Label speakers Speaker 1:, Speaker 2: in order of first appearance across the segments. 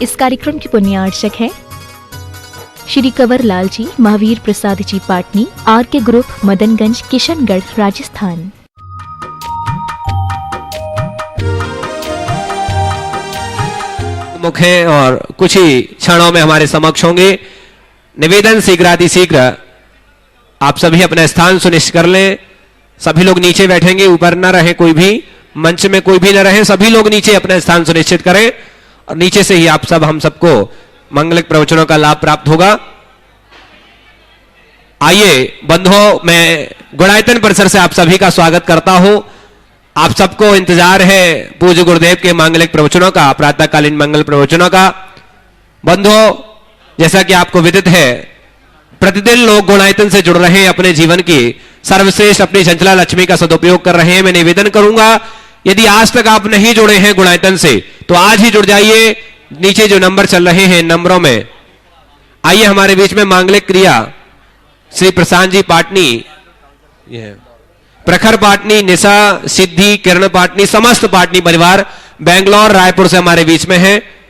Speaker 1: इस कार्यक्रम के पुण्यार्चक है श्री कंवर लाल जी, महावीर प्रसाद जी पाटनी, आर के ग्रुप, मदनगंज, किशनगढ़, राजस्थान।
Speaker 2: मुख है और कुछ ही क्षणों में हमारे समक्ष होंगे। निवेदन शीघ्रातिशीघ्र आप सभी अपना स्थान सुनिश्चित कर लें। सभी लोग नीचे बैठेंगे, ऊपर न रहे कोई भी, मंच में कोई भी न रहे, सभी लोग नीचे अपना स्थान सुनिश्चित करें और नीचे से ही आप सब हम सबको मंगलिक प्रवचनों का लाभ प्राप्त होगा। आइए बंधुओं, मैं गुणायतन परिसर से आप सभी का स्वागत करता हूं। आप सबको इंतजार है पूज्य गुरुदेव के मांगलिक प्रवचनों का, प्रातःकालीन मंगल प्रवचनों का। बंधुओं, जैसा कि आपको विदित है, प्रतिदिन लोग गुणायतन से जुड़ रहे हैं, अपने जीवन की सर्वश्रेष्ठ अपनी चंचला लक्ष्मी का सदुपयोग कर रहे हैं। मैं निवेदन करूंगा, यदि आज तक आप नहीं जुड़े हैं गुणायतन से तो आज ही जुड़ जाइए। नीचे जो नंबर चल रहे हैं, नंबरों में आइए। हमारे बीच में मांगलिक क्रिया श्री प्रशांत जी पाटनी, प्रखर पाटनी, निशा, सिद्धि, किरण पाटनी, समस्त पाटनी परिवार बेंगलोर, रायपुर से हमारे बीच में है।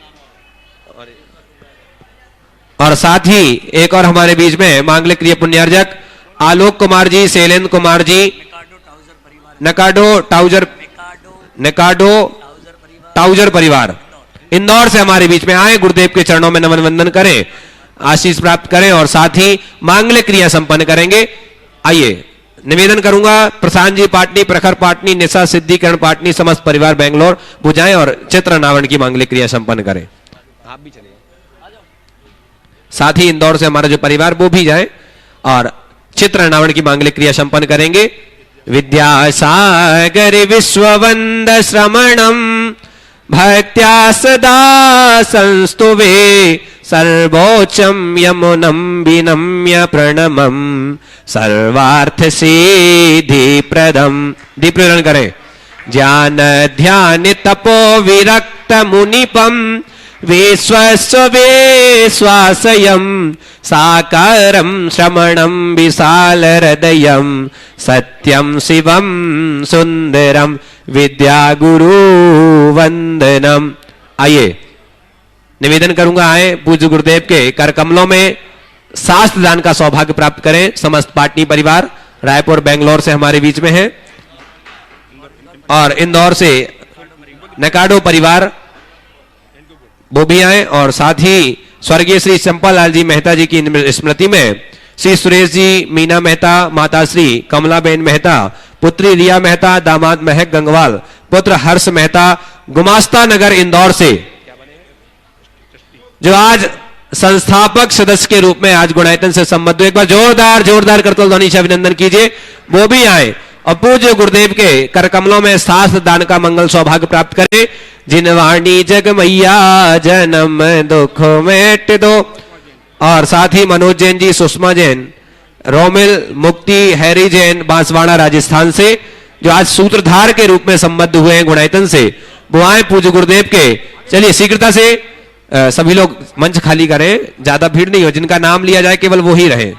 Speaker 2: और साथ ही एक और हमारे बीच में मांगलिक क्रिया पुण्यार्जक आलोक कुमार जी, शैलेंद्र कुमार जी, निकाडो टाउजर परिवार इंदौर से हमारे बीच में आए। गुरुदेव के चरणों में नमन वंदन करें, आशीष प्राप्त करें और साथ ही मांगलिक क्रिया संपन्न करेंगे। आइए, निवेदन करूंगा, प्रशांत जी पाटनी, प्रखर पाटनी, निशा, सिद्धि, किरण पाटनी, समस्त परिवार बेंगलोर बुझाएं और चित्र नावण की मांगलिक क्रिया संपन्न करें। आप भी चलिए, साथ ही इंदौर से हमारा जो परिवार वो भी जाए और चित्र नावण की मांगलिक क्रिया संपन्न करेंगे। विद्यासागर विश्ववंद श्रमणम भक्त्या सदा संस्तुवे सर्वोच्चम यमुनम विनम्य प्रणमम सर्वार्थ सिद्धि प्रदम। दीपन करें। ज्ञान ध्यान तपो विरक्त मुनिपम विश्वासयम साकारम श्रमणम विशाल हृदयम सत्यम शिवम सुंदरम विद्या गुरु वंदनम। आइए, निवेदन करूंगा, आए पूज्य गुरुदेव के कर कमलों में शास्त्र दान का सौभाग्य प्राप्त करें। समस्त पाटनी परिवार रायपुर, बेंगलोर से हमारे बीच में है और इंदौर से निकाडो परिवार वो भी आए और साथ ही स्वर्गीय श्री चंपालाल जी मेहता जी की स्मृति में श्री सुरेश जी, मीना मेहता, माता श्री कमलाबेन मेहता, पुत्री रिया मेहता, दामाद महक गंगवाल, पुत्र हर्ष मेहता, गुमास्ता नगर इंदौर से, जो आज संस्थापक सदस्य के रूप में आज गुणायतन से संबद्ध, एक बार जोरदार करतल ध्वनि से अभिनंदन कीजिए, वो भी आए और पूज्य गुरुदेव के कर कमलों में शास्त्र दान का मंगल सौभाग्य प्राप्त करें। जिन वाणी जग मैया जन्म दुख मेट दो। और साथ ही मनोज जैन जी, सुषमा जैन, रोमिल, मुक्ति, हैरी जैन, बांसवाड़ा राजस्थान से, जो आज सूत्रधार के रूप में संबद्ध हुए हैं गुणायतन से, वो आए पूज्य गुरुदेव के। चलिए शीघ्रता से सभी लोग मंच खाली करें, ज्यादा भीड़ नहीं हो, जिनका नाम लिया जाए केवल वो ही रहे।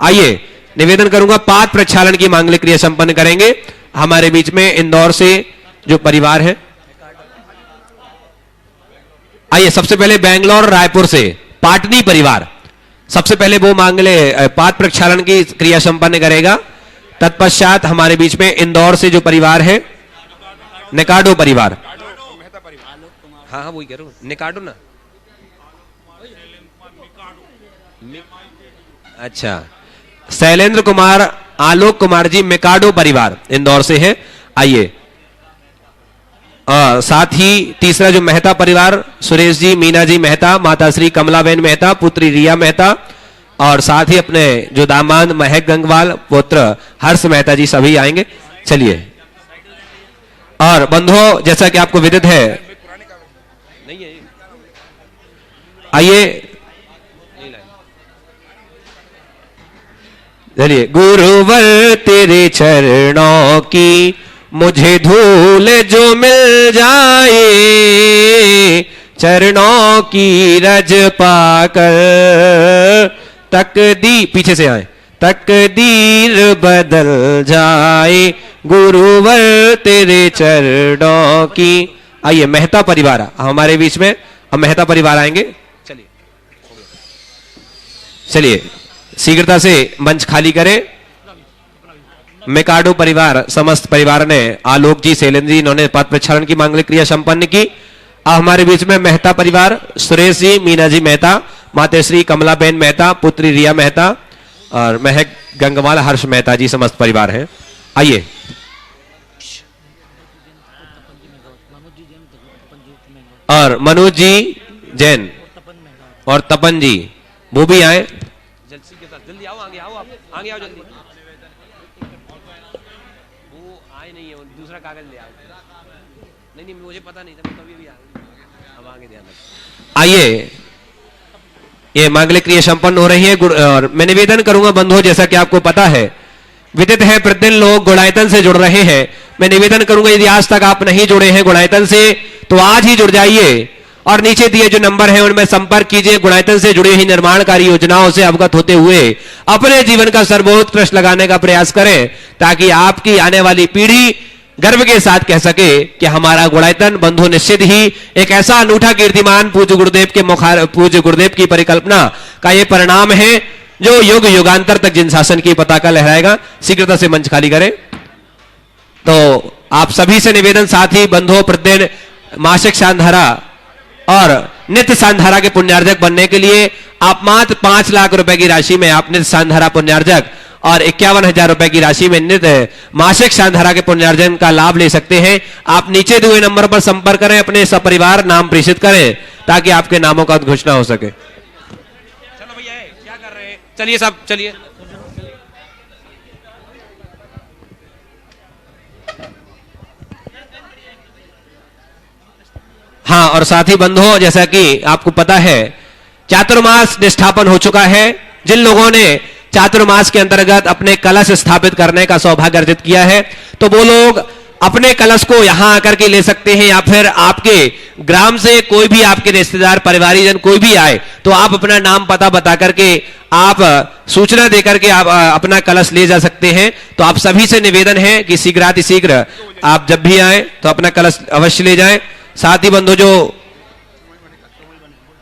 Speaker 2: आइए, निवेदन करूंगा, पाद प्रक्षालन की मांगलिक क्रिया संपन्न करेंगे। हमारे बीच में इंदौर से जो परिवार है, आइए सबसे पहले बेंगलोर, रायपुर से पाटनी परिवार सबसे पहले वो मांगले पाद प्रक्षालन की क्रिया संपन्न करेगा। तत्पश्चात हमारे बीच में इंदौर से जो परिवार है, निकाडो परिवार, हाँ वही कह रहा हूं, निकाडो ना, अच्छा, शैलेंद्र कुमार, आलोक कुमार जी, मिकाडो परिवार इंदौर से है। आइए, साथ ही तीसरा जो मेहता परिवार, सुरेश जी, मीना जी मेहता, माता श्री कमलाबेन मेहता, पुत्री रिया मेहता और साथ ही अपने जो दामाद महक गंगवाल, पुत्र हर्ष मेहता जी, सभी आएंगे। चलिए, और बंधुओं, जैसा कि आपको विदित है, आइए चलिए। गुरुवर तेरे चरणों की मुझे धूल जो मिल जाए, चरणों की रज पाकर तकदीर, पीछे से आए, तकदीर बदल जाए, गुरुवर तेरे चरणों की। आइए, मेहता परिवार हमारे बीच में, अब मेहता परिवार आएंगे। चलिए चलिए शीघ्रता से मंच खाली करें। मेकाडो परिवार समस्त परिवार ने आलोक जी, शैलेंद्र जी, इन्होंने पद प्रक्षालन की मांगलिक क्रिया संपन्न की। अब हमारे बीच में मेहता परिवार सुरेश जी, मीना जी मेहता, माताश्री कमलाबेन मेहता, पुत्री रिया मेहता और महक गंगवाल, हर्ष मेहता जी समस्त परिवार हैं। आइए और मनोज जी जैन और तपन जी वो भी आए। जल्दी आओ, आगे आओ, आप आगे आओ जल्दी। वो आए नहीं है, दूसरा कागज ले आओ। नहीं नहीं मुझे पता नहीं था, मैं कभी भी आ गया। अब आगे ध्यान रखो। आइए ये मांगलिक क्रिया संपन्न हो रही है और मैं निवेदन करूंगा बंधुओं, जैसा कि आपको पता है विदित है प्रतिदिन लोग गुणायतन से जुड़ रहे हैं। मैं निवेदन करूंगा यदि आज तक आप नहीं जुड़े हैं गुणायतन से तो आज ही जुड़ जाइए और नीचे दिए जो नंबर है उनमें संपर्क कीजिए। गुणायतन से जुड़ी हुई निर्माणकारी योजनाओं से अवगत होते हुए अपने जीवन का सर्वोत्कृष्ट लगाने का प्रयास करें ताकि आपकी आने वाली पीढ़ी गर्व के साथ कह सके कि हमारा गुणायतन बंधु निश्चित ही एक ऐसा अनूठा कीर्तिमान पूज्य गुरुदेव की परिकल्पना का ये परिणाम है जो युग युगांतर तक जिन शासन की पताका लहराएगा। शीघ्रता से मंच खाली करें। तो आप सभी से निवेदन, साथी बंधुओं, प्रतिदिन मासिक शानधारा और नित्य शानधारा के पुण्यार्जक बनने के लिए आप मात्र 5 लाख रुपए की राशि में आप नित्य शानधारा पुण्यार्जक और 51,000 रुपए की राशि में नित्य मासिक शानधारा के पुण्यार्जन का लाभ ले सकते हैं। आप नीचे दिए नंबर पर संपर्क करें, अपने सपरिवार नाम प्रेषित करें ताकि आपके नामों का घोषणा हो सके। चलो भैया क्या कर रहे हैं, चलिए सब चलिए। हाँ, और साथी बंधुओं जैसा कि आपको पता है चातुर्मास निष्ठापन हो चुका है। जिन लोगों ने चातुर्मास के अंतर्गत अपने कलश स्थापित करने का सौभाग्य अर्जित किया है तो वो लोग अपने कलश को यहां आकर के ले सकते हैं या फिर आपके ग्राम से कोई भी आपके रिश्तेदार परिवारीजन कोई भी आए तो आप अपना नाम पता बता करके आप सूचना देकर के आप अपना कलश ले जा सकते हैं। तो आप सभी से निवेदन है कि शीघ्र आप जब भी आए तो अपना कलश अवश्य ले जाएं। साथ ही बंधु जो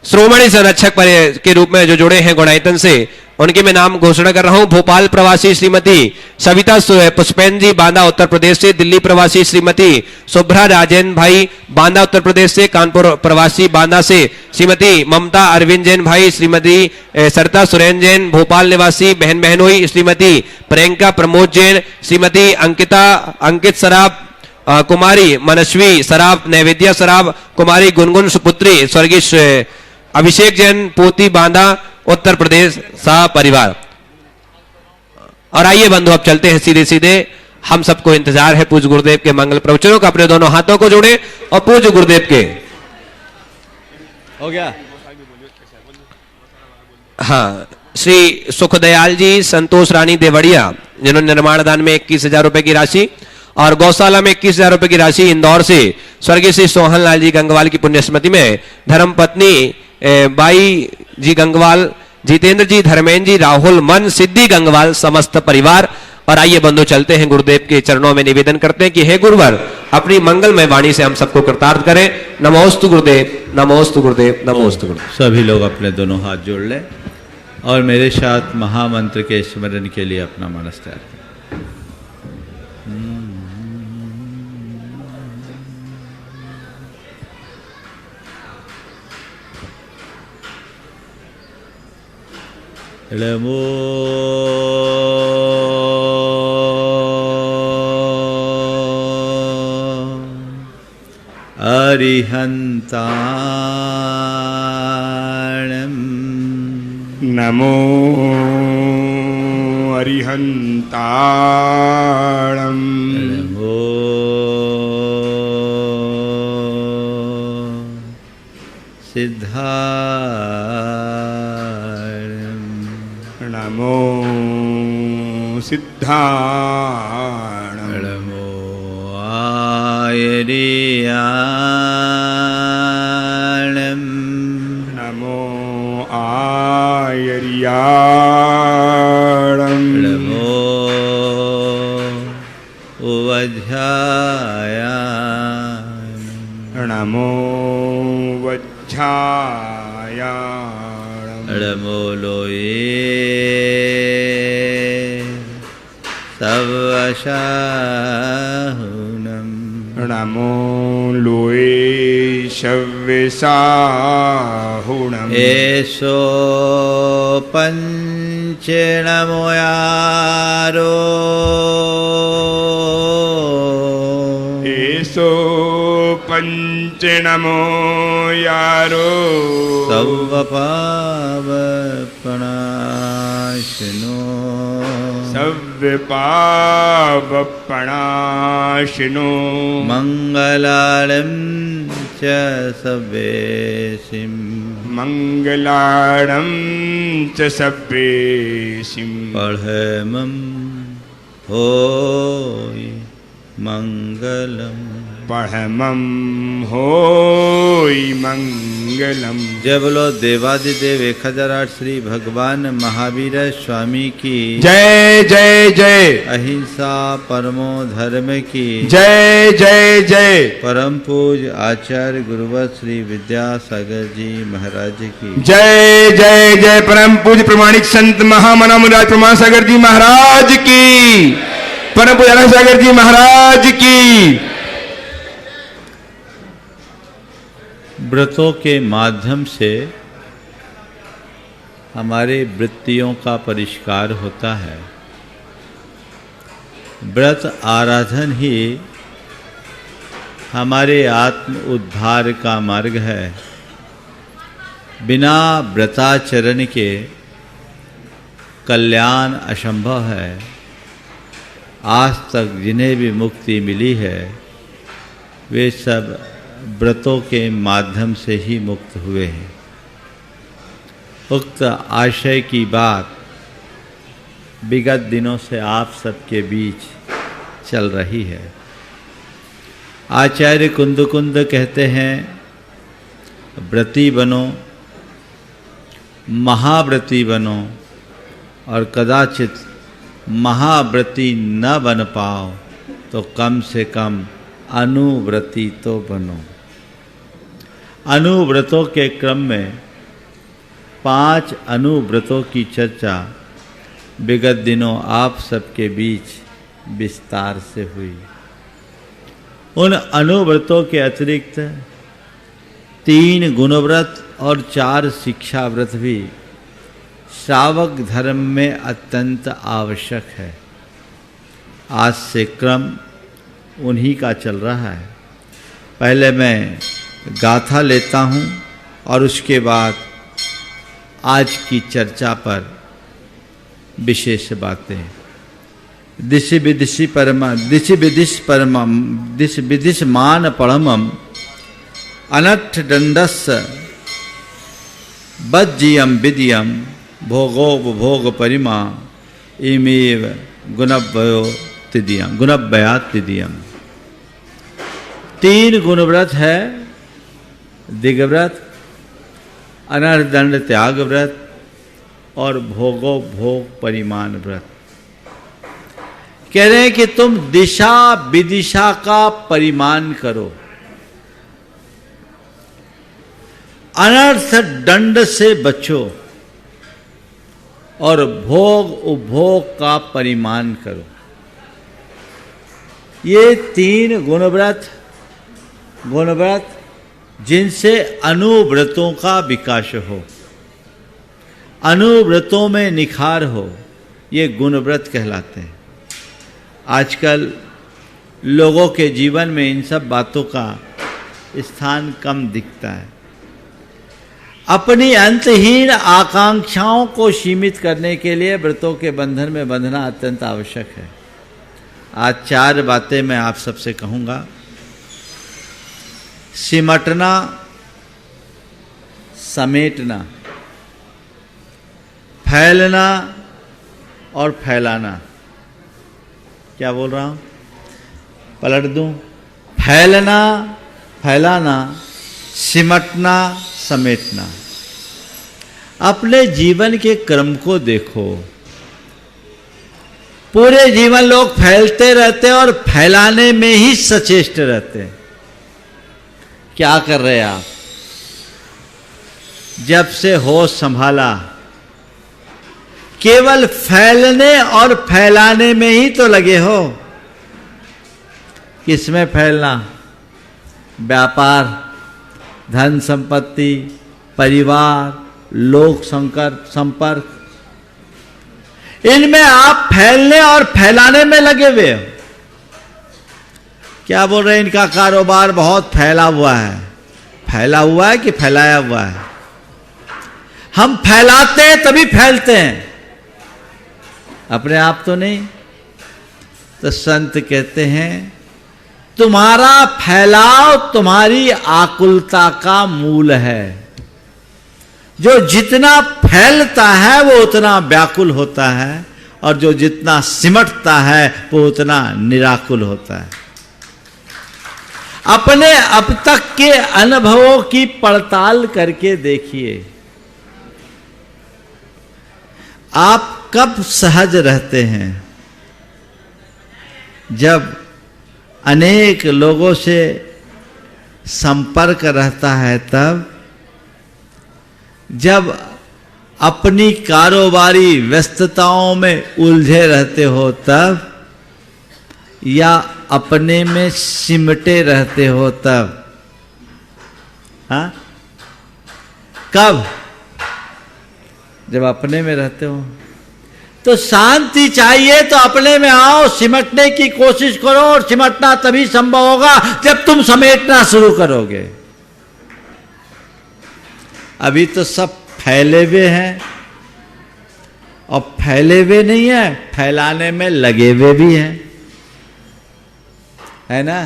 Speaker 2: श्रोमणी संरक्षक के रूप में जो जुड़े हैं गुणायतन से उनके मैं नाम घोषणा कर रहा हूं। भोपाल प्रवासी श्रीमती सविता पुष्पेन जी बांदा उत्तर प्रदेश से, दिल्ली प्रवासी श्रीमती शुभ्रा राजेंद्र भाई बांदा उत्तर प्रदेश से, कानपुर प्रवासी बांदा से श्रीमती ममता अरविंद जैन भाई, श्रीमती सरिता सुरेन जैन, भोपाल निवासी बहन बहनोई श्रीमती प्रियंका प्रमोद जैन, श्रीमती अंकित सराब, कुमारी मनस्वी सराब, नैवेद्या सराब, कुमारी गुनगुन सुपुत्री स्वर्गीय अभिषेक जैन पोती बांदा उत्तर प्रदेश सा परिवार। और आइए बंधु अब चलते हैं सीधे सीधे, हम सबको इंतजार है पूज्य गुरुदेव के मंगल प्रवचनों का। अपने दोनों हाथों को जोड़े और पूज्य गुरुदेव के
Speaker 3: हो गया।
Speaker 2: हाँ, श्री सुखदयाल जी, संतोष रानी देवड़िया जिन्होंने निर्माण दान में 21,000 रुपए की राशि और गौशाला में 21,000 रुपए की राशि इंदौर से स्वर्गीय श्री सोहन लाल जी गंगवाल की पुण्य स्मृति में, धर्मपत्नी बाई जी गंगवाल, जितेंद्र जी, धर्मेंद्र जी, राहुल मन, सिद्धि गंगवाल समस्त परिवार। और आइए बंधु चलते हैं गुरुदेव के चरणों में निवेदन करते हैं कि हे गुरुवर अपनी मंगलमय वाणी से हम सबको कृतार्थ करें। नमोस्तु गुरुदेव, नमोस्तु गुरुदेव, नमोस्तु गुरुदेव।
Speaker 3: सभी लोग अपने दोनों हाथ जोड़ लें और मेरे साथ महामंत्र के स्मरण के लिए अपना मनस तैयार करें। नमो अरिहन्ताणं,
Speaker 4: नमो अरिहन्ताणं,
Speaker 3: नमो सिद्धाणं,
Speaker 4: नमो सिद्धाणं,
Speaker 3: नमो आयर्याणं,
Speaker 4: नमो आयर्याणं,
Speaker 3: नमो उवध्यायाणं,
Speaker 4: नमो स्वच्छायाणम्
Speaker 3: नमो लोये सवशाहुनम्
Speaker 4: नमो लोये शव्यसाहुणम्
Speaker 3: एषो पञ्चनमोयारो
Speaker 4: एषो पञ्चनमो यारो
Speaker 3: सर्वपावपणाशिनो
Speaker 4: सव्यपावपणाशिनो
Speaker 3: मङ्गलालं च सवेशिं
Speaker 4: मङ्गलाणं च सव्येशिं
Speaker 3: पढ़मं होय मङ्गलम्
Speaker 4: पढ़मं होय मंगलम।
Speaker 3: जय बोलो देवादिदेव 1008 श्री भगवान महावीर स्वामी की
Speaker 4: जय जय जय।
Speaker 3: अहिंसा परमो धर्म की
Speaker 4: जय जय जय।
Speaker 3: परम पूज आचार्य गुरुवर श्री विद्यासागर जी महाराज की
Speaker 4: जय जय जय। परम पूज्य प्रमाणिक संत महामना मुराद प्रमाण सागर जी महाराज की, परम पूज्य सागर जी महाराज की।
Speaker 3: व्रतों के माध्यम से हमारे वृत्तियों का परिष्कार होता है। व्रत आराधन ही हमारे आत्म उद्धार का मार्ग है। बिना व्रताचरण के कल्याण असंभव है। आज तक जिन्हें भी मुक्ति मिली है वे सब व्रतों के माध्यम से ही मुक्त हुए हैं। उक्त आशय की बात विगत दिनों से आप सबके बीच चल रही है। आचार्य कुंद कहते हैं, व्रती बनो, महाव्रती बनो, और कदाचित महाव्रती न बन पाओ तो कम से कम अनुव्रती तो बनो। अनुव्रतों के क्रम में 5 अनुव्रतों की चर्चा विगत दिनों आप सबके बीच विस्तार से हुई। उन अनुव्रतों के अतिरिक्त 3 गुणव्रत और 4 शिक्षा व्रत भी श्रावक धर्म में अत्यंत आवश्यक है। आज से क्रम उन्हीं का चल रहा है। पहले मैं गाथा लेता हूँ और उसके बाद आज की चर्चा पर विशेष बातें। दिशि विदिश मान परमम अनठ दंडस्य बज्जियम विदियम भोगोपभोग परिमा इमेव गुणव्ययात तिदियम। 3 गुणव्रत है, दिग्व्रत, अनर्थ दंड त्याग व्रत और भोगो भोग परिमाण व्रत। कह रहे हैं कि तुम दिशा विदिशा का परिमाण करो, अनर्थ दंड से बचो और भोग उपभोग का परिमाण करो। ये 3 गुणव्रत जिनसे अनुव्रतों का विकास हो, अनुव्रतों में निखार हो, ये गुणव्रत कहलाते हैं। आजकल लोगों के जीवन में इन सब बातों का स्थान कम दिखता है। अपनी अंतहीन आकांक्षाओं को सीमित करने के लिए व्रतों के बंधन में बंधना अत्यंत आवश्यक है। आज 4 बातें मैं आप सबसे कहूँगा। सिमटना, समेटना, फैलना और फैलाना। क्या बोल रहा हूँ? पलट दूँ। फैलना, फैलाना, सिमटना, समेटना। अपने जीवन के क्रम को देखो। पूरे जीवन लोग फैलते रहते हैं और फैलाने में ही सचेष्ट रहते हैं। क्या कर रहे हैं आप? जब से होश संभाला, केवल फैलने और फैलाने में ही तो लगे हो। किसमें फैलना? व्यापार, धन संपत्ति, परिवार, लोक संपर्क, इनमें आप फैलने और फैलाने में लगे हुए हो। क्या बोल रहे हैं? इनका कारोबार बहुत फैला हुआ है। फैला हुआ है कि फैलाया हुआ है? हम फैलाते हैं तभी फैलते हैं, अपने आप तो नहीं। तो संत कहते हैं तुम्हारा फैलाव तुम्हारी आकुलता का मूल है। जो जितना फैलता है वो उतना व्याकुल होता है, और जो जितना सिमटता है वो उतना निराकुल होता है। अपने अब तक के अनुभवों की पड़ताल करके देखिए, आप कब सहज रहते हैं? जब अनेक लोगों से संपर्क रहता है तब, जब अपनी कारोबारी व्यस्तताओं में उलझे रहते हो तब, या अपने में सिमटे रहते हो तब? हाँ, कब? जब अपने में रहते हो। तो शांति चाहिए तो अपने में आओ, सिमटने की कोशिश करो, और सिमटना तभी संभव होगा जब तुम समेटना शुरू करोगे। अभी तो सब फैले हुए हैं, और फैले हुए नहीं है, फैलाने में लगे हुए भी हैं, है ना?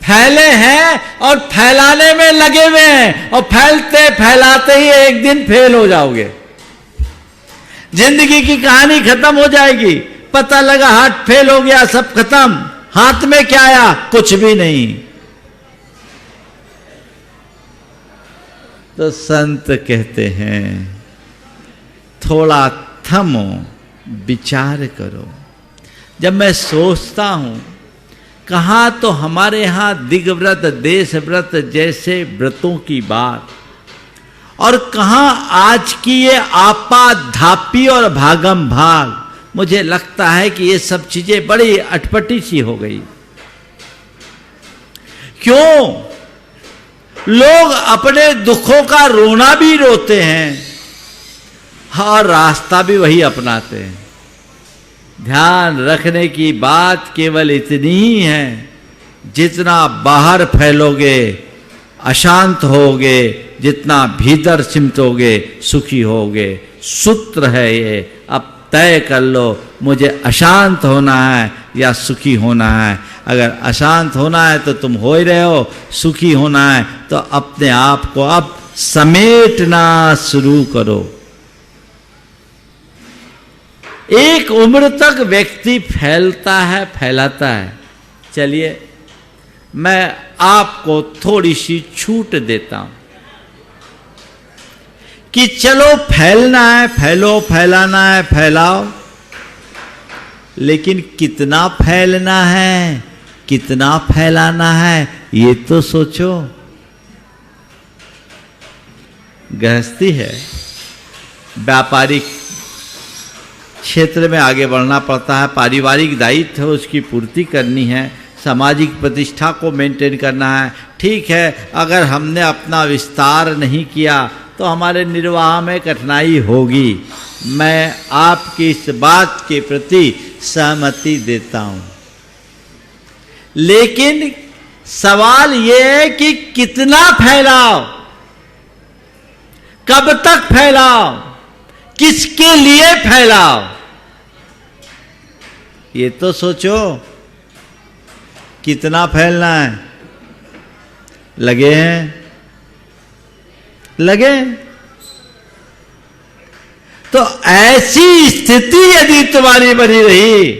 Speaker 3: फैले हैं और फैलाने में लगे हुए हैं, और फैलते फैलाते ही एक दिन फेल हो जाओगे। जिंदगी की कहानी खत्म हो जाएगी। पता लगा हाथ फेल हो गया, सब खत्म। हाथ में क्या आया? कुछ भी नहीं। तो संत कहते हैं थोड़ा थमो, विचार करो। जब मैं सोचता हूं कहाँ तो हमारे यहाँ दिग्व्रत, देश व्रत जैसे व्रतों की बात, और कहाँ आज की ये आपाधापी और भागम भाग। मुझे लगता है कि ये सब चीजें बड़ी अटपटी सी हो गई। क्यों? लोग अपने दुखों का रोना भी रोते हैं और रास्ता भी वही अपनाते हैं। ध्यान रखने की बात केवल इतनी ही है, जितना बाहर फैलोगे अशांत होगे, जितना भीतर सिमटोगे सुखी होगे। सूत्र है ये। अब तय कर लो, मुझे अशांत होना है या सुखी होना है। अगर अशांत होना है तो तुम हो ही रहे हो, सुखी होना है तो अपने आप को अब समेटना शुरू करो। एक उम्र तक व्यक्ति फैलता है, फैलाता है। चलिए मैं आपको थोड़ी सी छूट देता हूं कि चलो फैलना है, फैलो, फैलाना है, फैलाओ, लेकिन कितना फैलना है, कितना फैलाना है, ये तो सोचो। गृहस्थी है, व्यापारिक क्षेत्र में आगे बढ़ना पड़ता है, पारिवारिक दायित्व है, उसकी पूर्ति करनी है, सामाजिक प्रतिष्ठा को मेंटेन करना है। ठीक है, अगर हमने अपना विस्तार नहीं किया तो हमारे निर्वाह में कठिनाई होगी। मैं आपकी इस बात के प्रति सहमति देता हूं, लेकिन सवाल यह है कि कितना फैलाओ, कब तक फैलाओ, किसके लिए फैलाओ, ये तो सोचो। कितना फैलना है? लगे हैं? लगे? तो ऐसी स्थिति यदि तुम्हारी बनी रही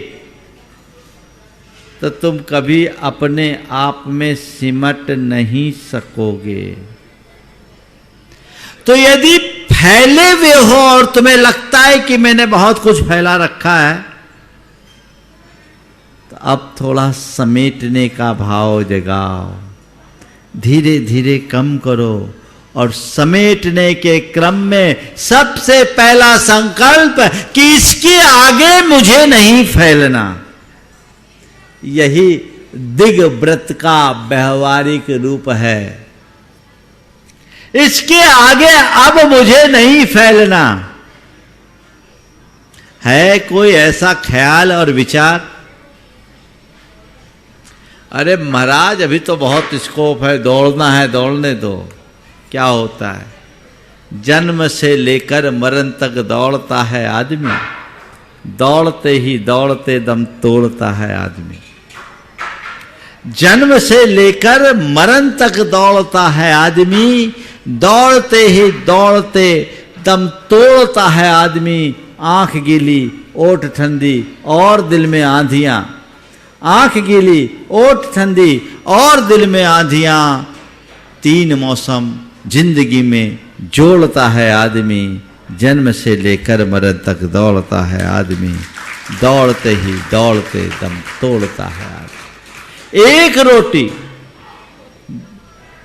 Speaker 3: तो तुम कभी अपने आप में सिमट नहीं सकोगे। तो यदि फैले हुए हो और तुम्हें लगता है कि मैंने बहुत कुछ फैला रखा है, तो अब थोड़ा समेटने का भाव जगाओ, धीरे धीरे कम करो, और समेटने के क्रम में सबसे पहला संकल्प कि इसके आगे मुझे नहीं फैलना। यही दिग्व्रत का व्यवहारिक रूप है। इसके आगे अब मुझे नहीं फैलना। है कोई ऐसा ख्याल और विचार? अरे महाराज अभी तो बहुत स्कोप है, दौड़ना है, दौड़ने दो। क्या होता है? जन्म से लेकर मरण तक दौड़ता है आदमी, दौड़ते ही दौड़ते दम तोड़ता है आदमी। जन्म से लेकर मरण तक दौड़ता है आदमी, दौड़ते ही दौड़ते दम तोड़ता है आदमी। आंख गीली, ओठ ठंडी और दिल में आंधियां। आंख गीली, ओठ ठंडी और दिल में आंधियां। तीन मौसम जिंदगी में जोड़ता है आदमी। जन्म से लेकर मरण तक दौड़ता है आदमी, दौड़ते ही दौड़ते दम तोड़ता है आदमी। एक रोटी,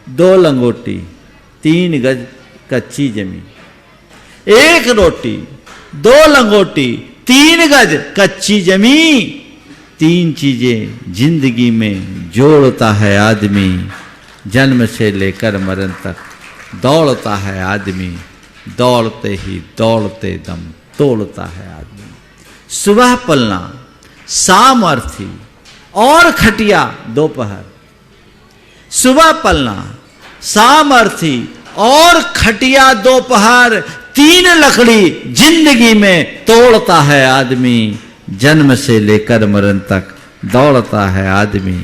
Speaker 3: दो लंगोटी, 3 गज कच्ची जमीन। एक रोटी, 2 लंगोटी, 3 गज कच्ची जमीन। 3 चीजें जिंदगी में जोड़ता है आदमी। जन्म से लेकर मरण तक दौड़ता है आदमी, दौड़ते ही दौड़ते दम तोड़ता है आदमी। सुबह पलना, शाम अर्थी और खटिया दोपहर। सुबह पलना, शाम अर्थी और खटिया दोपहर। 3 लकड़ी जिंदगी में तोड़ता है आदमी। जन्म से लेकर मरण तक दौड़ता है आदमी,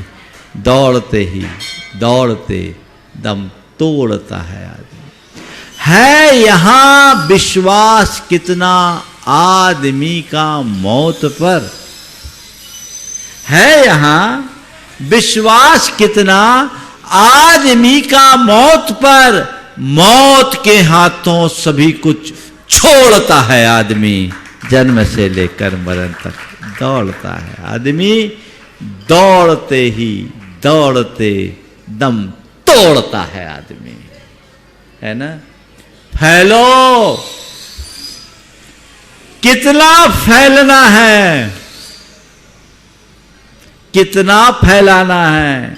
Speaker 3: दौड़ते ही दौड़ते दम तोड़ता है आदमी। है यहां विश्वास कितना आदमी का मौत पर? है यहां विश्वास कितना आदमी का मौत पर? मौत के हाथों सभी कुछ छोड़ता है आदमी। जन्म से लेकर मरण तक दौड़ता है आदमी, दौड़ते ही दौड़ते दम तोड़ता है आदमी। है ना? फैलो, कितना फैलना है, कितना फैलाना है,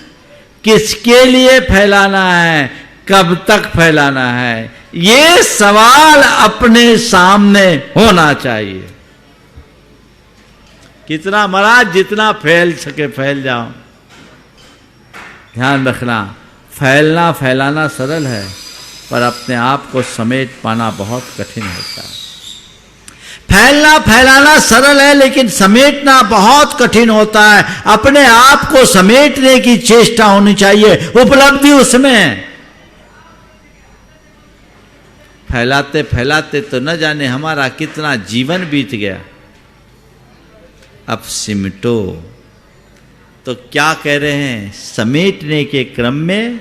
Speaker 3: किसके लिए फैलाना है, कब तक फैलाना है, ये सवाल अपने सामने होना चाहिए। कितना महाराज, जितना फैल सके फैल जाओ। ध्यान रखना, फैलना फैलाना सरल है, पर अपने आप को समेट पाना बहुत कठिन होता है। फैलना फैलाना सरल है, लेकिन समेटना बहुत कठिन होता है। अपने आप को समेटने की चेष्टा होनी चाहिए, उपलब्धि उसमें। फैलाते फैलाते तो न जाने हमारा कितना जीवन बीत गया। अब सिमटो। तो क्या कह रहे हैं? समेटने के क्रम में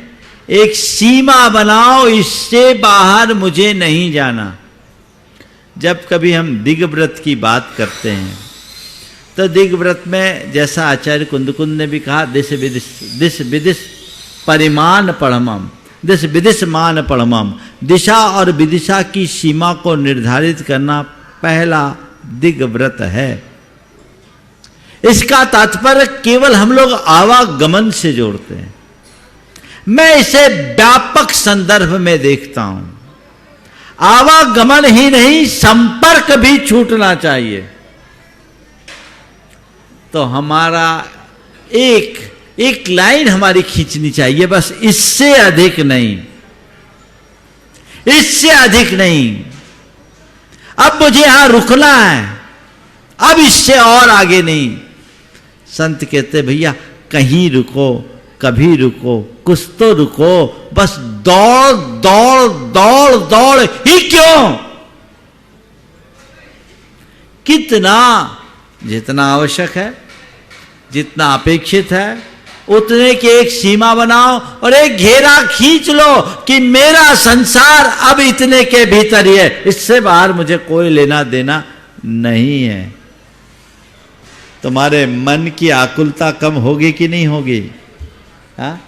Speaker 3: एक सीमा बनाओ, इससे बाहर मुझे नहीं जाना। जब कभी हम दिग्व्रत की बात करते हैं तो दिग्व्रत में जैसा आचार्य कुंदकुंद ने भी कहा, दिश विदिश परिमाण पढ़मम, दिश विदिश मान पढ़मम। दिशा और विदिशा की सीमा को निर्धारित करना पहला दिग्व्रत है। इसका तात्पर्य केवल हम लोग आवागमन से जोड़ते हैं। मैं इसे व्यापक संदर्भ में देखता हूं। आवागमन ही नहीं, संपर्क भी छूटना चाहिए। तो हमारा एक लाइन हमारी खींचनी चाहिए, बस इससे अधिक नहीं, इससे अधिक नहीं। अब मुझे यहां रुकना है, अब इससे और आगे नहीं। संत कहते भैया कहीं रुको, कभी रुको, कुछ तो रुको, बस दौड़ दौड़ दौड़ दौड़ ही क्यों? कितना, जितना आवश्यक है, जितना अपेक्षित है, उतने की एक सीमा बनाओ और एक घेरा खींच लो कि मेरा संसार अब इतने के भीतर ही है, इससे बाहर मुझे कोई लेना देना नहीं है। तुम्हारे मन की आकुलता कम होगी कि नहीं होगी? हाँ,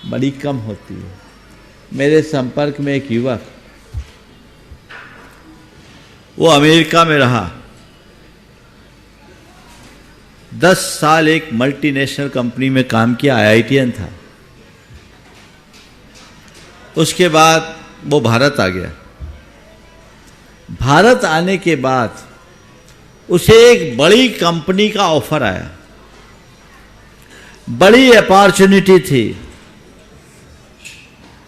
Speaker 3: बड़ी कम होती है। मेरे संपर्क में एक युवक, वो अमेरिका में रहा, 10 साल एक मल्टीनेशनल कंपनी में काम किया, IITian था। उसके बाद वो भारत आ गया। भारत आने के बाद उसे एक बड़ी कंपनी का ऑफर आया, बड़ी अपॉर्चुनिटी थी,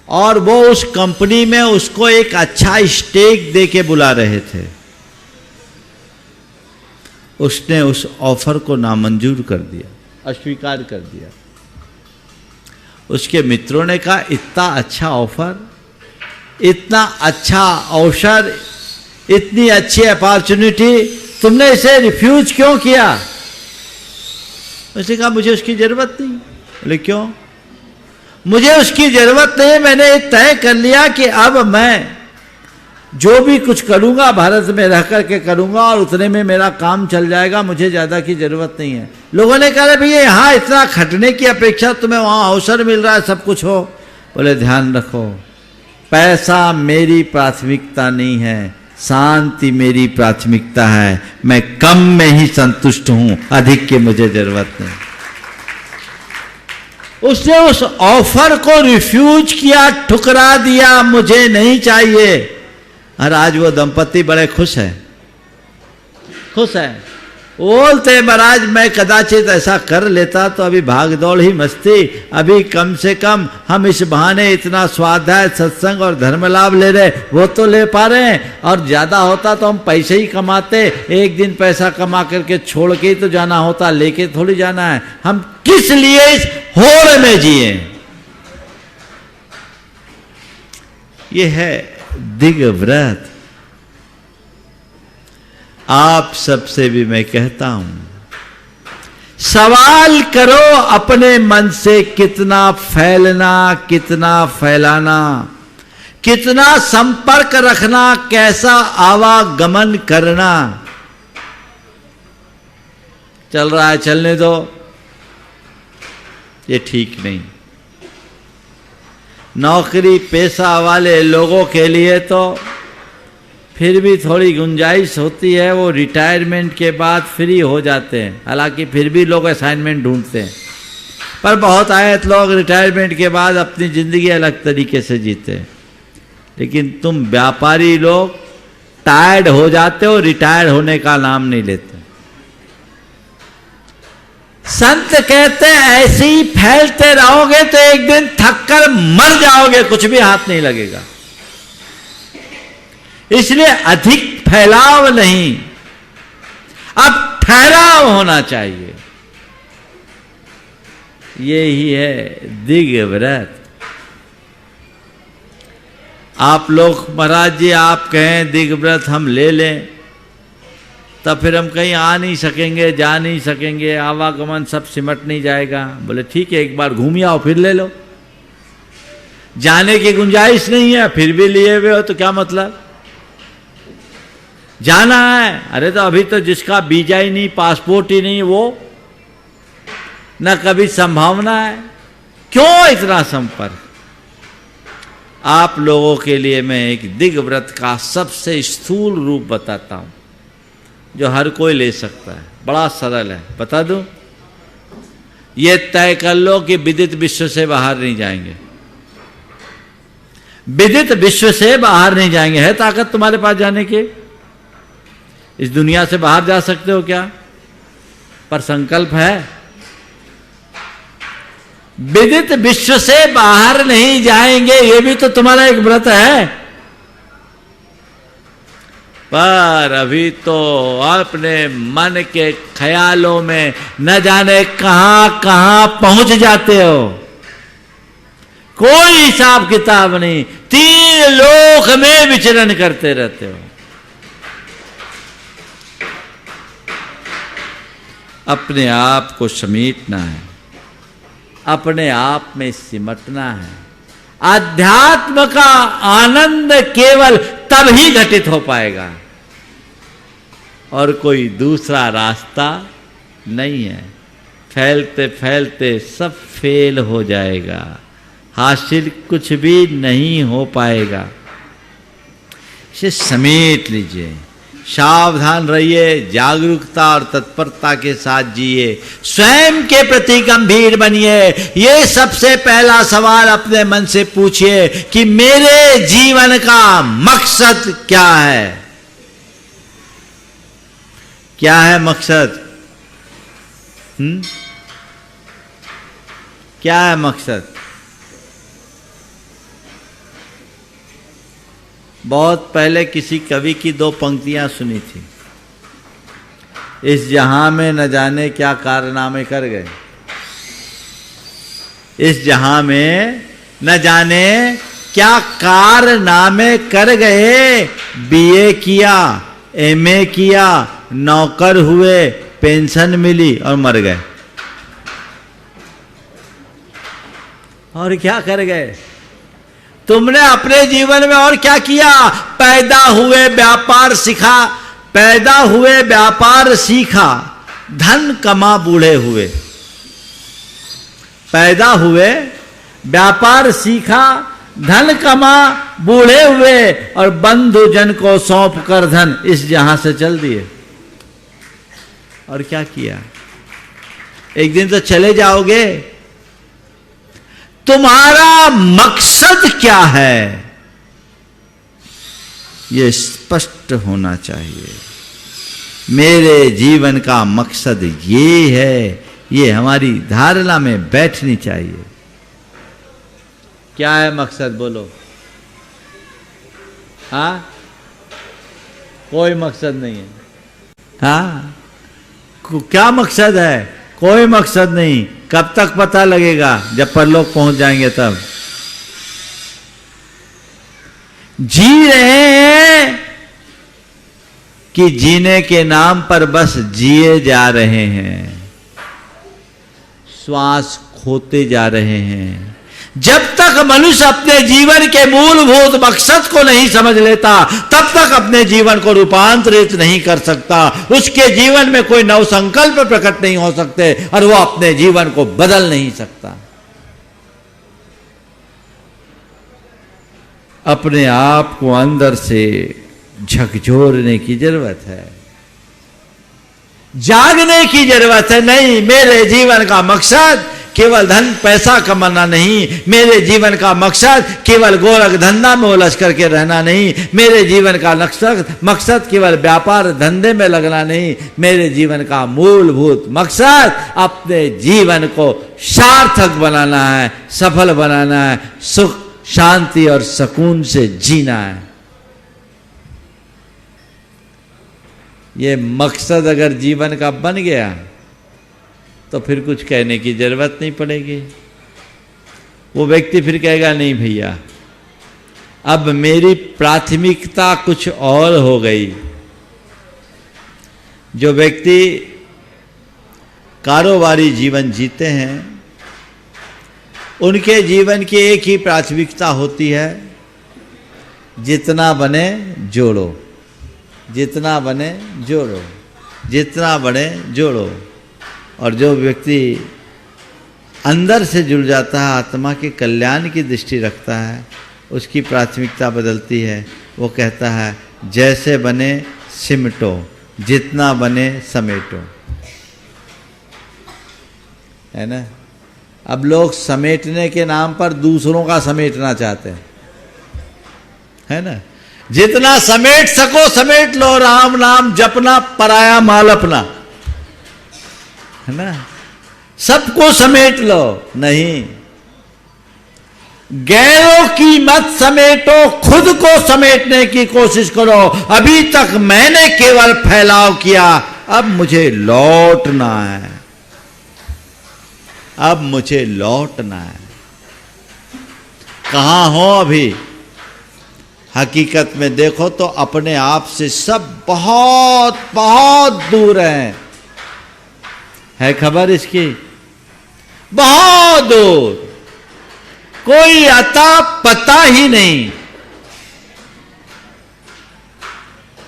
Speaker 3: और वो उस कंपनी में उसको एक अच्छा स्टेक दे के बुला रहे थे। उसने उस ऑफर को नामंजूर कर दिया, अस्वीकार कर दिया। उसके मित्रों ने कहा, इतना अच्छा ऑफर, इतना अच्छा अवसर, इतनी अच्छी अपॉर्चुनिटी, तुमने इसे रिफ्यूज क्यों किया? उसने कहा, मुझे उसकी जरूरत नहीं। बोले क्यों? मुझे उसकी जरूरत नहीं, मैंने तय कर लिया कि अब मैं जो भी कुछ करूंगा भारत में रह करके करूंगा, और उतने में मेरा काम चल जाएगा, मुझे ज्यादा की जरूरत नहीं है। लोगों ने कहा, भैया यहाँ इतना खटने की अपेक्षा तुम्हें वहां अवसर मिल रहा है, सब कुछ हो। बोले ध्यान रखो, पैसा मेरी प्राथमिकता नहीं है, शांति मेरी प्राथमिकता है। मैं कम में ही संतुष्ट हूं, अधिक की मुझे जरूरत नहीं। उसने उस ऑफर को रिफ्यूज किया, ठुकरा दिया, मुझे नहीं चाहिए। और आज वो दंपति बड़े खुश हैं, खुश हैं। बोलते महाराज, मैं कदाचित ऐसा कर लेता तो अभी भाग दौड़ ही मस्ती, अभी कम से कम हम इस बहाने इतना स्वाध्याय, सत्संग और धर्म लाभ ले रहे, वो तो ले पा रहे हैं, और ज्यादा होता तो हम पैसे ही कमाते। एक दिन पैसा कमा करके छोड़ के ही तो जाना होता, लेके थोड़ी जाना है। हम किस लिए इस होड़ में जिए? ये है दिग्व्रत। आप सबसे भी मैं कहता हूं, सवाल करो अपने मन से, कितना फैलना, कितना फैलाना, कितना संपर्क रखना, कैसा आवागमन करना। चल रहा है, चलने दो, ये ठीक नहीं। नौकरी पेशा वाले लोगों के लिए तो फिर भी थोड़ी गुंजाइश होती है, वो रिटायरमेंट के बाद फ्री हो जाते हैं। हालांकि फिर भी लोग असाइनमेंट ढूंढते हैं, पर बहुत आयत लोग रिटायरमेंट के बाद अपनी जिंदगी अलग तरीके से जीते हैं। लेकिन तुम व्यापारी लोग टायर्ड हो जाते हो, रिटायर होने का नाम नहीं लेते। संत कहते हैं, ऐसे ही फैलते रहोगे तो एक दिन थक कर मर जाओगे, कुछ भी हाथ नहीं लगेगा। इसलिए अधिक फैलाव नहीं, अब ठहराव होना चाहिए। ये ही है दिग्व्रत। आप लोग महाराज जी, आप कहें दिग्व्रत हम ले लें, तब फिर हम कहीं आ नहीं सकेंगे, जा नहीं सकेंगे, आवागमन सब सिमट नहीं जाएगा। बोले ठीक है, एक बार घूम आओ, फिर ले लो। जाने की गुंजाइश नहीं है, फिर भी लिए हुए हो तो क्या मतलब? जाना है, अरे तो अभी तो जिसका वीजा ही नहीं, पासपोर्ट ही नहीं, वो न कभी संभावना है, क्यों इतना संपर्क? आप लोगों के लिए मैं एक दिग्व्रत का सबसे स्थूल रूप बताता हूं, जो हर कोई ले सकता है, बड़ा सरल है। बता दूं? ये तय कर लो कि विदित विश्व से बाहर नहीं जाएंगे, विदित विश्व से बाहर नहीं जाएंगे। है ताकत तुम्हारे पास जाने की? इस दुनिया से बाहर जा सकते हो क्या? पर संकल्प है। विदित विश्व से बाहर नहीं जाएंगे, ये भी तो तुम्हारा एक व्रत है। पर अभी तो अपने मन के ख्यालों में न जाने कहां कहां पहुंच जाते हो, कोई हिसाब किताब नहीं, 3 लोक में विचरण करते रहते हो। अपने आप को समेटना है, अपने आप में सिमटना है। आध्यात्म का आनंद केवल तब ही घटित हो पाएगा, और कोई दूसरा रास्ता नहीं है। फैलते फैलते सब फेल हो जाएगा, हासिल कुछ भी नहीं हो पाएगा। इसे समेट लीजिए, सावधान रहिए, जागरूकता और तत्परता के साथ जिए, स्वयं के प्रति गंभीर बनिए। ये सबसे पहला सवाल अपने मन से पूछिए कि मेरे जीवन का मकसद क्या है? क्या है मकसद? क्या है मकसद? बहुत पहले किसी कवि की 2 पंक्तियां सुनी थी। इस जहां में न जाने क्या कारनामे कर गए, इस जहां में न जाने क्या कारनामे कर गए। बीए किया, एमए किया, नौकर हुए, पेंशन मिली और मर गए। और क्या कर गए? तुमने अपने जीवन में और क्या किया? पैदा हुए, व्यापार सीखा, पैदा हुए, व्यापार सीखा, धन कमा बूढ़े हुए। पैदा हुए, व्यापार सीखा, धन कमा बूढ़े हुए और बंधुजन को सौंप कर धन इस जहां से चल दिए। और क्या किया? एक दिन तो चले जाओगे। तुम्हारा मकसद क्या है? यह स्पष्ट होना चाहिए। मेरे जीवन का मकसद ये है, ये हमारी धारणा में बैठनी चाहिए। क्या है मकसद? बोलो। हाँ, कोई मकसद नहीं है। हाँ, क्या मकसद है? कोई मकसद नहीं। कब तक पता लगेगा? जब परलोक पहुंच जाएंगे तब। जी रहे हैं कि जीने के नाम पर बस जिए जा रहे हैं, श्वास खोते जा रहे हैं। जब तक मनुष्य अपने जीवन के मूलभूत मकसद को नहीं समझ लेता, तब तक अपने जीवन को रूपांतरित नहीं कर सकता। उसके जीवन में कोई नव संकल्प प्रकट नहीं हो सकते और वो अपने जीवन को बदल नहीं सकता। अपने आप को अंदर से झकझोरने की जरूरत है, जागने की जरूरत है। नहीं, मेरे जीवन का मकसद केवल धन पैसा कमाना नहीं, मेरे जीवन का मकसद केवल गोरख धंधा में उलझ करके रहना नहीं, मेरे जीवन का मकसद केवल व्यापार धंधे में लगना नहीं, मेरे जीवन का मूलभूत मकसद अपने जीवन को सार्थक बनाना है, सफल बनाना है, सुख शांति और सुकून से जीना है। ये मकसद अगर जीवन का बन गया तो फिर कुछ कहने की जरूरत नहीं पड़ेगी। वो व्यक्ति फिर कहेगा नहीं भैया, अब मेरी प्राथमिकता कुछ और हो गई। जो व्यक्ति कारोबारी जीवन जीते हैं, उनके जीवन की एक ही प्राथमिकता होती है, जितना बने जोड़ो, जितना बने जोड़ो, जितना बने जोड़ो। और जो व्यक्ति अंदर से जुड़ जाता है, आत्मा के कल्याण की दृष्टि रखता है, उसकी प्राथमिकता बदलती है। वो कहता है जैसे बने सिमटो, जितना बने समेटो, है ना। अब लोग समेटने के नाम पर दूसरों का समेटना चाहते हैं, है ना। जितना समेट सको समेट लो, राम नाम जपना, पराया माल अपना, है ना। सबको समेट लो, नहीं, गैरों की मत समेटो, खुद को समेटने की कोशिश करो। अभी तक मैंने केवल फैलाव किया, अब मुझे लौटना है, अब मुझे लौटना है। कहां हो अभी? हकीकत में देखो तो अपने आप से सब बहुत बहुत दूर हैं। है खबर इसकी? बहुत दूर, कोई अता पता ही नहीं।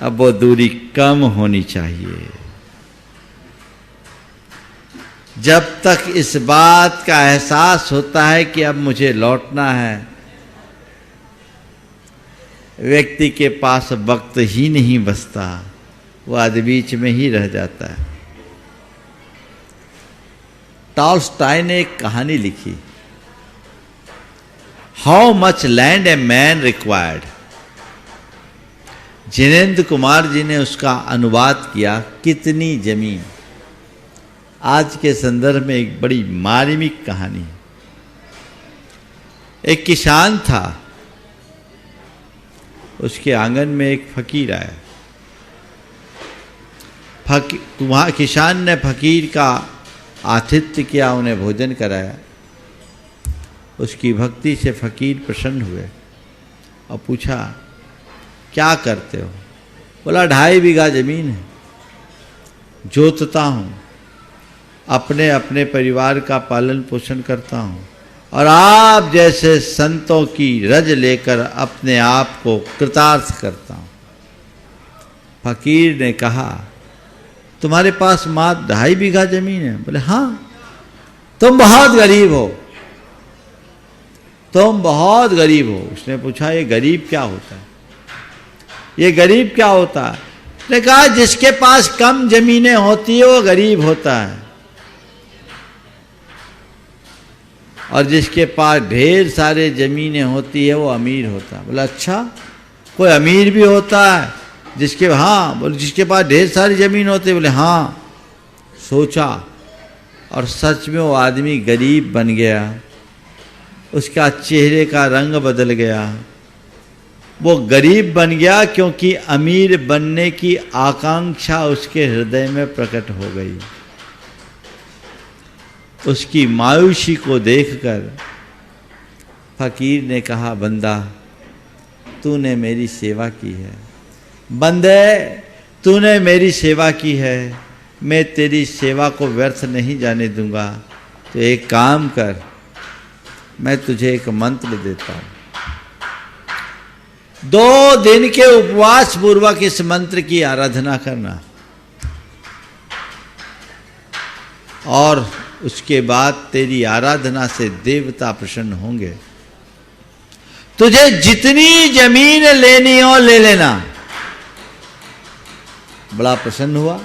Speaker 3: अब वो दूरी कम होनी चाहिए। जब तक इस बात का एहसास होता है कि अब मुझे लौटना है, व्यक्ति के पास वक्त ही नहीं बचता, वो आदि बीच में ही रह जाता है। टॉल्स्टॉय ने एक कहानी लिखी, how much land a man required. Jinendra Kumar ji ने उसका अनुवाद किया, कितनी जमीन। आज के संदर्भ में एक बड़ी मार्मिक कहानी है। एक किसान था, उसके आंगन में एक फकीर आया। वहाँ किसान ने फकीर का आतिथ्य किया, उन्हें भोजन कराया। उसकी भक्ति से फकीर प्रसन्न हुए और पूछा, क्या करते हो? बोला, 2.5 बीघा जमीन है, जोतता हूँ, अपने अपने परिवार का पालन पोषण करता हूँ और आप जैसे संतों की रज लेकर अपने आप को कृतार्थ करता हूँ। फकीर ने कहा, तुम्हारे पास मात्र 2.5 बीघा जमीन है? बोले, हाँ। तुम बहुत गरीब हो, तुम बहुत गरीब हो। उसने पूछा, ये गरीब क्या होता है? ये गरीब क्या होता है? उसने कहा, जिसके पास कम जमीनें होती है वो गरीब होता है, और जिसके पास ढेर सारे जमीनें होती है वो अमीर होता है। बोला, अच्छा, कोई अमीर भी होता है जिसके, हाँ। बोले, जिसके पास ढेर सारी जमीन होती है? बोले, हाँ। सोचा और सच में वो आदमी गरीब बन गया, उसका चेहरे का रंग बदल गया। वो गरीब बन गया क्योंकि अमीर बनने की आकांक्षा उसके हृदय में प्रकट हो गई। उसकी मायूसी को देखकर फकीर ने कहा, बंदा, तूने मेरी सेवा की है, बंदे, तूने मेरी सेवा की है, मैं तेरी सेवा को व्यर्थ नहीं जाने दूंगा। तो एक काम कर, मैं तुझे एक मंत्र देता हूं, 2 दिन के उपवास पूर्वक इस मंत्र की आराधना करना, और उसके बाद तेरी आराधना से देवता प्रसन्न होंगे। तुझे जितनी जमीन लेनी हो ले लेना। बड़ा प्रसन्न हुआ,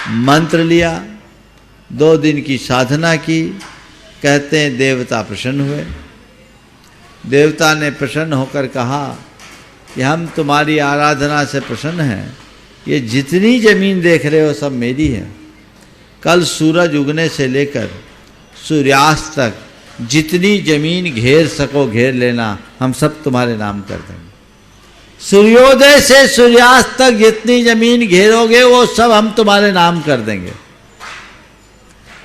Speaker 3: मंत्र लिया, 2 दिन की साधना की। कहते हैं देवता प्रसन्न हुए। देवता ने प्रसन्न होकर कहा कि हम तुम्हारी आराधना से प्रसन्न हैं, ये जितनी जमीन देख रहे हो सब मेरी है। कल सूरज उगने से लेकर सूर्यास्त तक जितनी जमीन घेर सको घेर लेना, हम सब तुम्हारे नाम कर देंगे। सूर्योदय से सूर्यास्त तक जितनी जमीन घेरोगे वो सब हम तुम्हारे नाम कर देंगे।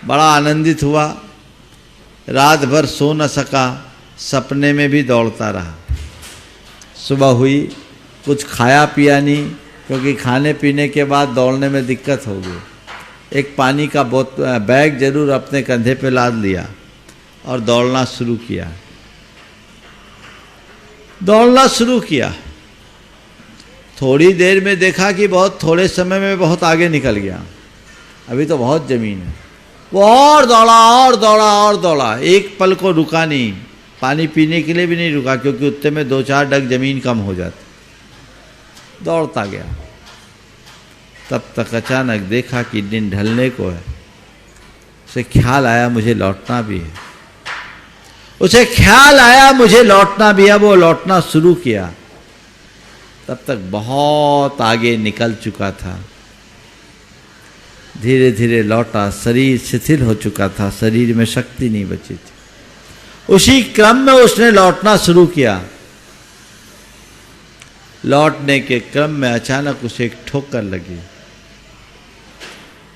Speaker 3: बड़ा आनंदित हुआ, रात भर सो न सका, सपने में भी दौड़ता रहा। सुबह हुई, कुछ खाया पिया नहीं, क्योंकि खाने पीने के बाद दौड़ने में दिक्कत होगी। एक पानी का बैग जरूर अपने कंधे पे लाद लिया और दौड़ना शुरू किया। दौड़ना शुरू किया, थोड़ी देर में देखा कि बहुत थोड़े समय में बहुत आगे निकल गया, अभी तो बहुत जमीन है। वो और दौड़ा और दौड़ा और दौड़ा, एक पल को रुका नहीं, पानी पीने के लिए भी नहीं रुका, क्योंकि उतने में 2-4 डग जमीन कम हो जाती। दौड़ता गया, तब तक अचानक देखा कि दिन ढलने को है। उसे ख्याल आया मुझे लौटना भी है, उसे ख्याल आया मुझे लौटना भी है। वो लौटना शुरू किया, तब तक बहुत आगे निकल चुका था। धीरे धीरे लौटा, शरीर शिथिल हो चुका था, शरीर में शक्ति नहीं बची थी। उसी क्रम में उसने लौटना शुरू किया। लौटने के क्रम में अचानक उसे एक ठोकर लगी।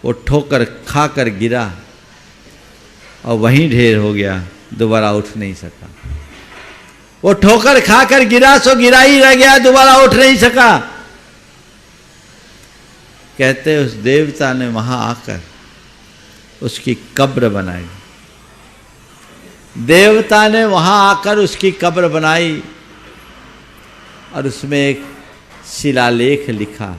Speaker 3: वो ठोकर खाकर गिरा और वहीं ढेर हो गया, दोबारा उठ नहीं सका। वो ठोकर खाकर गिरा सो गिरा ही रह गया, दोबारा उठ नहीं सका। कहते उस देवता ने वहां आकर उसकी कब्र बनाई। देवता ने वहां आकर उसकी कब्र बनाई और उसमें एक शिलालेख लिखा,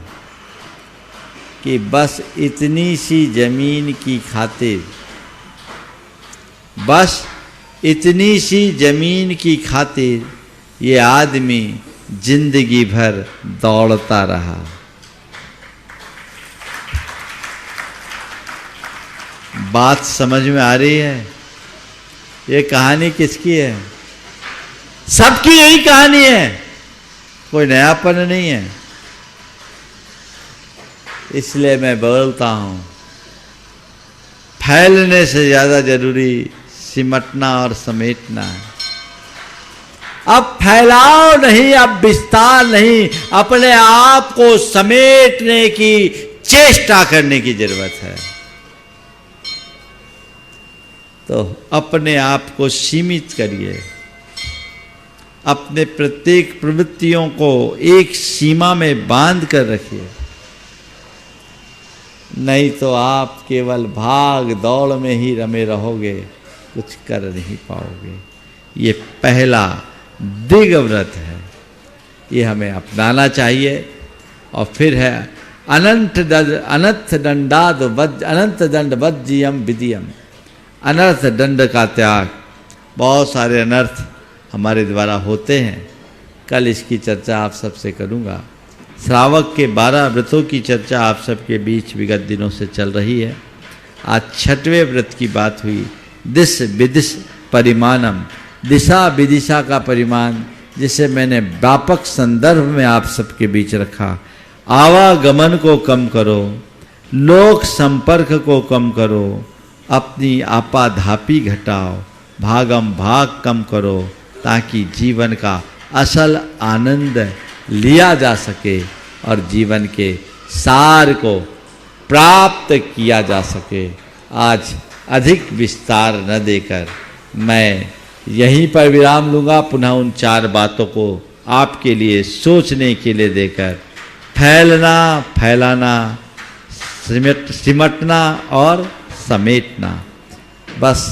Speaker 3: कि बस इतनी सी जमीन की खातिर, बस इतनी सी जमीन की खातिर ये आदमी जिंदगी भर दौड़ता रहा। बात समझ में आ रही है? ये कहानी किसकी है? सबकी यही कहानी है, कोई नयापन नहीं है। इसलिए मैं बोलता हूं, फैलने से ज्यादा जरूरी सिमटना और समेटना है। अब फैलाव नहीं, अब विस्तार नहीं, अपने आप को समेटने की चेष्टा करने की जरूरत है। तो अपने आप को सीमित करिए, अपने प्रत्येक प्रवृत्तियों को एक सीमा में बांध कर रखिए, नहीं तो आप केवल भाग दौड़ में ही रमे रहोगे, कुछ कर नहीं पाओगे। ये पहला दिग्व्रत है, ये हमें अपनाना चाहिए। और फिर है अनंत दंड वज्जियम विदियम, अनर्थ दंड का त्याग। बहुत सारे अनर्थ हमारे द्वारा होते हैं, कल इसकी चर्चा आप सबसे करूँगा। श्रावक के 12 व्रतों की चर्चा आप सबके बीच विगत दिनों से चल रही है। आज 6वें व्रत की बात हुई, दिश विदिश परिमाणम, दिशा विदिशा का परिमाण, जिसे मैंने व्यापक संदर्भ में आप सबके बीच रखा। आवागमन को कम करो, लोक संपर्क को कम करो, अपनी आपाधापी घटाओ, भागम भाग कम करो, ताकि जीवन का असल आनंद लिया जा सके और जीवन के सार को प्राप्त किया जा सके। आज अधिक विस्तार न देकर मैं यहीं पर विराम लूँगा, पुनः उन 4 बातों को आपके लिए सोचने के लिए देकर, फैलना, फैलाना, सिमटना और समेटना। बस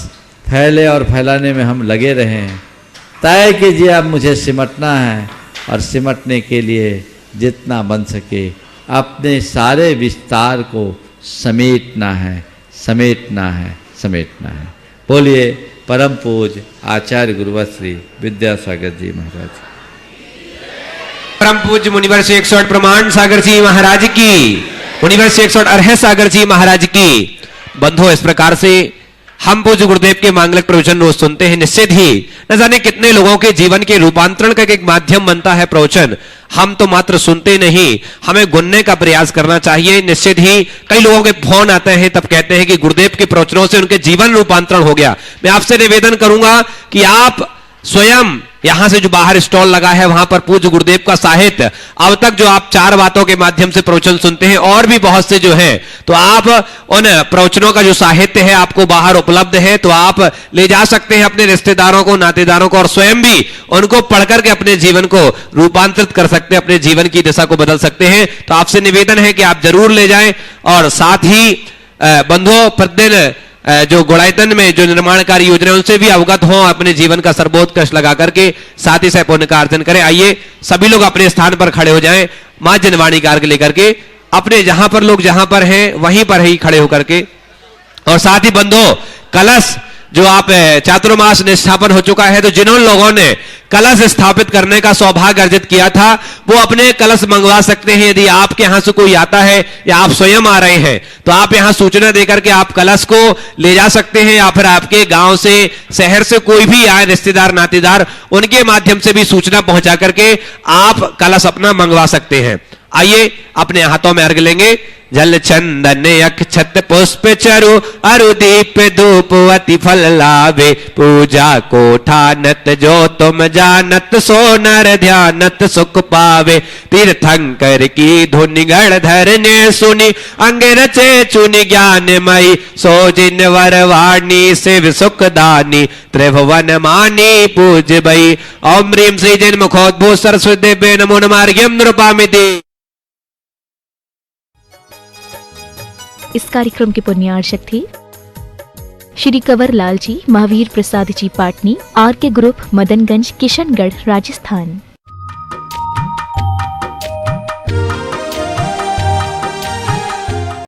Speaker 3: फैले और फैलाने में हम लगे रहें। तय कीजिए अब मुझे सिमटना है, और सिमटने के लिए जितना बन सके अपने सारे विस्तार को समेटना है, समेटना है, समेटना है। बोलिए परम पूज्य आचार्य गुरुवर श्री विद्यासागर जी महाराज,
Speaker 2: परम पूज्य मुनिवर से 108 प्रमाण सागर जी महाराज की, मुनिवर से 108 अरह सागर जी महाराज की। बंधु, इस प्रकार से हम पूज्य गुरुदेव के मांगलिक प्रवचन रोज सुनते हैं। निश्चित ही न जाने कितने लोगों के जीवन के रूपांतरण का एक माध्यम बनता है प्रवचन। हम तो मात्र सुनते नहीं, हमें गुनने का प्रयास करना चाहिए। निश्चित ही कई लोगों के फोन आते हैं, तब कहते हैं कि गुरुदेव के प्रवचनों से उनके जीवन रूपांतरण हो गया। मैं आपसे निवेदन करूंगा कि आप स्वयं यहां से जो बाहर स्टॉल लगा है वहां पर पूज्य गुरुदेव का साहित्य, अब तक जो आप 4 बातों के माध्यम से प्रवचन सुनते हैं, और भी बहुत से जो है, तो आप उन प्रवचनों का जो साहित्य है आपको बाहर उपलब्ध है, तो आप ले जा सकते हैं अपने रिश्तेदारों को, नातेदारों को, और स्वयं भी उनको पढ़ करके अपने जीवन को रूपांतरित कर सकते हैं, अपने जीवन की दिशा को बदल सकते हैं। तो आपसे निवेदन है कि आप जरूर ले जाएं। और साथ ही बंधुओं, प्रतिदिन जो गुणायतन में जो निर्माण कार्य योजना उनसे भी अवगत हों, अपने जीवन का सर्वोत्कृष्ट लगा करके साथ ही साथ पुण्य का अर्जन करें। आइए सभी लोग अपने स्थान पर खड़े हो जाएं, मां जनवाणी कार्य लेकर के, अपने जहां पर लोग जहां पर हैं वहीं पर ही खड़े होकर के। और साथ ही बंधुओं, कलश जो आप चातुर्मास निष्ठापन हो चुका है, तो जिन्होंने लोगों ने कलश स्थापित करने का सौभाग्य अर्जित किया था वो अपने कलश मंगवा सकते हैं। यदि आपके यहां से कोई आता है या आप स्वयं आ रहे हैं तो आप यहां सूचना देकर के आप कलश को ले जा सकते हैं, या फिर आपके गांव से, शहर से कोई भी आए रिश्तेदार नातेदार, उनके माध्यम से भी सूचना पहुंचा करके आप कलश अपना मंगवा सकते हैं। आइए अपने हाथों में अर्घ लेंगे। जल चंदन अक्षत पुष्प चरु अरु दीप धूप अति फल लावे, पूजा को ठानत जो तुम जानत, सो नर ध्यानत सुख पावे। तीर्थंकर की धुनि गण धरने सुनी, अंग रचे चुनि ज्ञानमयी, सो जिन वर वाणी शिव सुखदानी, त्रिभुवन मानी पूज भई। ओम ह्रीं श्री जिन मुखोद्भूत सरस्वती देवे नमो नमार्घ्यं नृपामिति।
Speaker 1: इस कार्यक्रम के पुण्यार्चक थे श्री कंवर लाल जी, महावीर प्रसाद जी पाटनी, आर के ग्रुप, मदनगंज, किशनगढ़, राजस्थान।